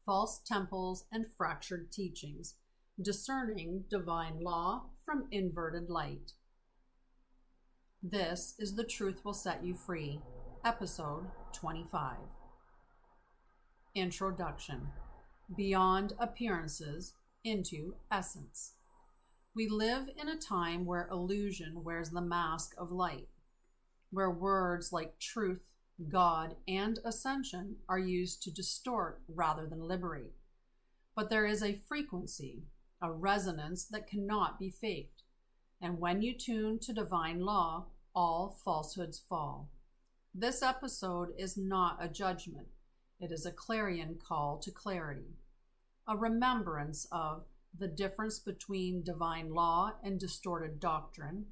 false temples and fractured teachings, discerning divine law from inverted light. This is The Truth Will Set You Free, Episode 25. Introduction. Beyond appearances into essence. We live in a time where illusion wears the mask of light, where words like truth, God, and ascension are used to distort rather than liberate. But there is a frequency, a resonance that cannot be faked, and when you tune to divine law, all falsehoods fall. This episode is not a judgment. It is a clarion call to clarity, a remembrance of the difference between divine law and distorted doctrine,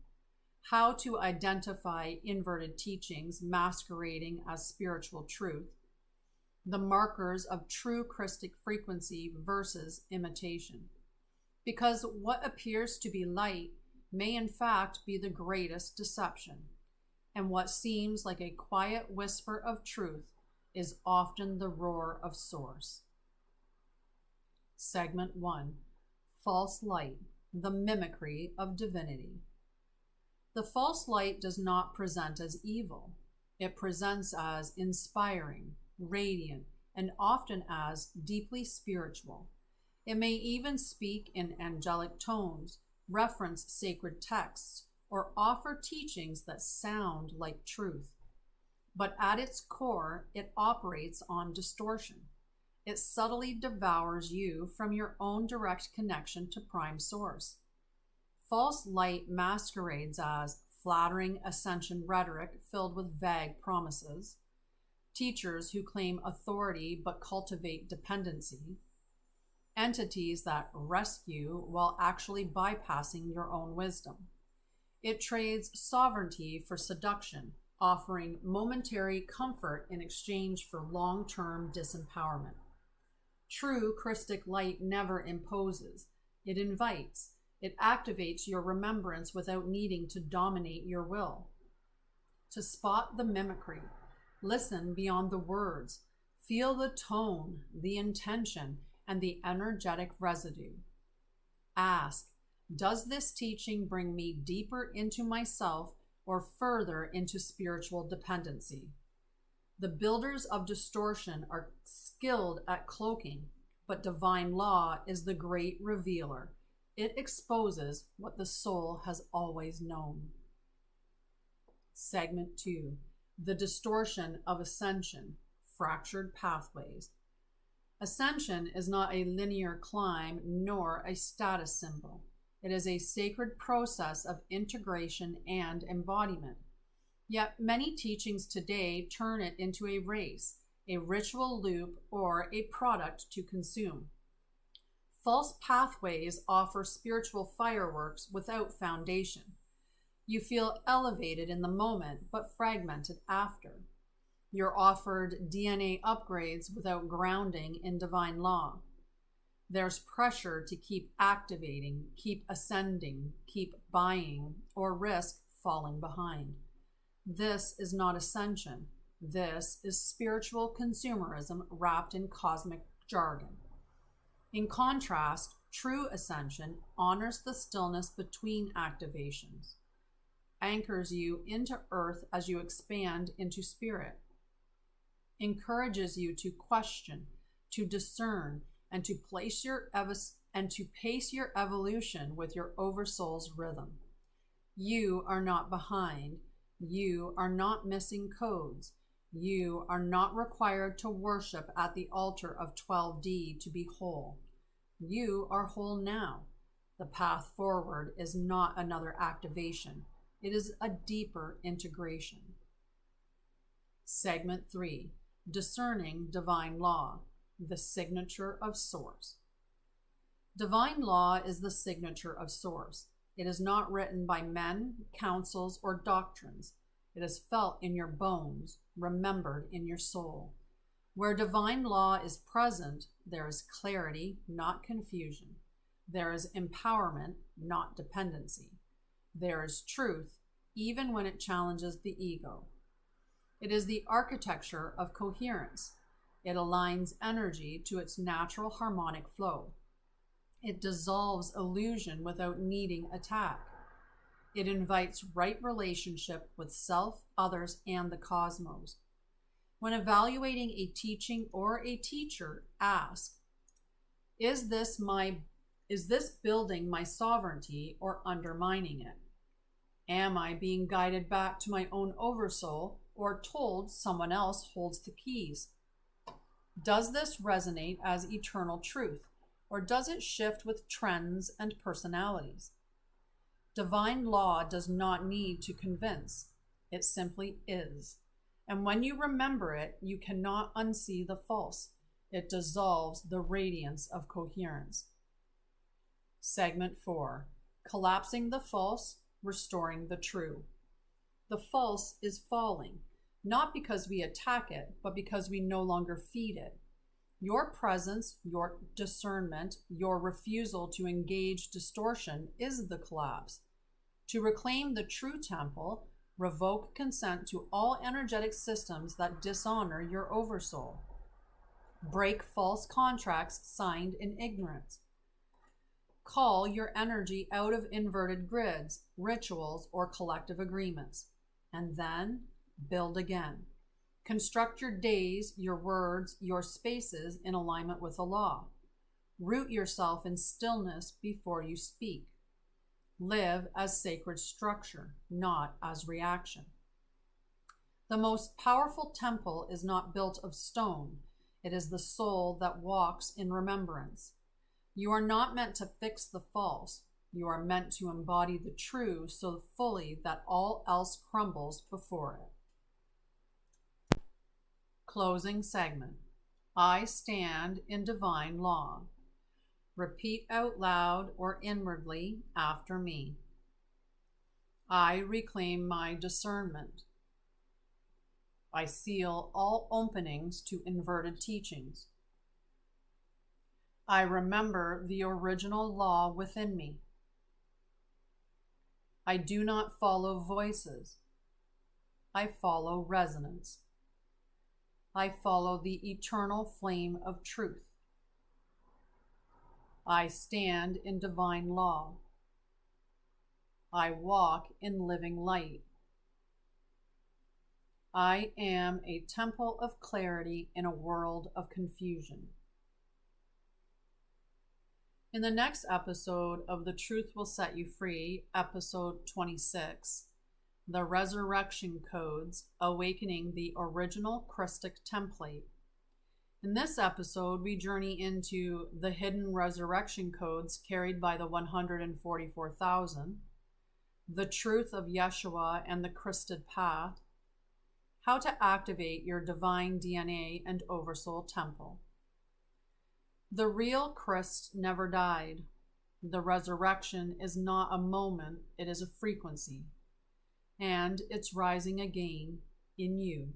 how to identify inverted teachings masquerading as spiritual truth, the markers of true Christic frequency versus imitation. Because what appears to be light may in fact be the greatest deception, and what seems like a quiet whisper of truth is often the roar of Source. Segment 1. False Light, the Mimicry of Divinity. The false light does not present as evil. It presents as inspiring, radiant, and often as deeply spiritual. It may even speak in angelic tones, reference sacred texts, or offer teachings that sound like truth. But at its core, it operates on distortion. It subtly devours you from your own direct connection to Prime Source. False light masquerades as flattering ascension rhetoric filled with vague promises, teachers who claim authority but cultivate dependency, entities that rescue while actually bypassing your own wisdom. It trades sovereignty for seduction, offering momentary comfort in exchange for long-term disempowerment. True Christic light never imposes. It invites. It activates your remembrance without needing to dominate your will. To spot the mimicry, listen beyond the words. Feel the tone, the intention, and the energetic residue. Ask, does this teaching bring me deeper into myself or further into spiritual dependency? The builders of distortion are skilled at cloaking, but divine law is the great revealer. It exposes what the soul has always known. Segment 2. The Distortion of Ascension, Fractured Pathways. Ascension is not a linear climb nor a status symbol. It is a sacred process of integration and embodiment. Yet many teachings today turn it into a race, a ritual loop, or a product to consume. False pathways offer spiritual fireworks without foundation. You feel elevated in the moment, but fragmented after. You're offered DNA upgrades without grounding in divine law. There's pressure to keep activating, keep ascending, keep buying, or risk falling behind. This is not ascension. This is spiritual consumerism wrapped in cosmic jargon. In contrast, true ascension honors the stillness between activations, anchors you into earth as you expand into spirit, encourages you to question, to discern, and to pace your evolution with your oversoul's rhythm. You are not behind. You are not missing codes. You are not required to worship at the altar of 12D to be whole. You are whole now. The path forward is not another activation. It is a deeper integration. Segment 3. Discerning Divine Law, the Signature of Source. Divine law is the signature of Source. It is not written by men, councils, or doctrines. It is felt in your bones, remembered in your soul. Where divine law is present, there is clarity, not confusion. There is empowerment, not dependency. There is truth, even when it challenges the ego. It is the architecture of coherence. It aligns energy to its natural harmonic flow. It dissolves illusion without needing attack. It invites right relationship with self, others, and the cosmos. When evaluating a teaching or a teacher, ask, is this building my sovereignty or undermining it? Am I being guided back to my own oversoul or told someone else holds the keys? Does this resonate as eternal truth, or does it shift with trends and personalities? Divine law does not need to convince. It simply is. And when you remember it, you cannot unsee the false. It dissolves the radiance of coherence. Segment 4. Collapsing the false, restoring the true. The false is falling, not because we attack it, but because we no longer feed it. Your presence, your discernment, your refusal to engage distortion is the collapse. To reclaim the true temple, revoke consent to all energetic systems that dishonor your oversoul. Break false contracts signed in ignorance. Call your energy out of inverted grids, rituals, or collective agreements, and then build again. Construct your days, your words, your spaces in alignment with the law. Root yourself in stillness before you speak. Live as sacred structure, not as reaction. The most powerful temple is not built of stone. It is the soul that walks in remembrance. You are not meant to fix the false. You are meant to embody the true so fully that all else crumbles before it. Closing segment. I stand in divine law. Repeat out loud or inwardly after me. I reclaim my discernment. I seal all openings to inverted teachings. I remember the original law within me. I do not follow voices. I follow resonance. I follow the eternal flame of truth. I stand in divine law. I walk in living light. I am a temple of clarity in a world of confusion. In the next episode of The Truth Will Set You Free, episode 26, The Resurrection Codes, Awakening the Original Christic Template. In this episode, we journey into the hidden resurrection codes carried by the 144,000, the truth of Yeshua and the Christed Path, how to activate your divine DNA and Oversoul Temple. The real Christ never died. The resurrection is not a moment, it is a frequency. And it's rising again in you.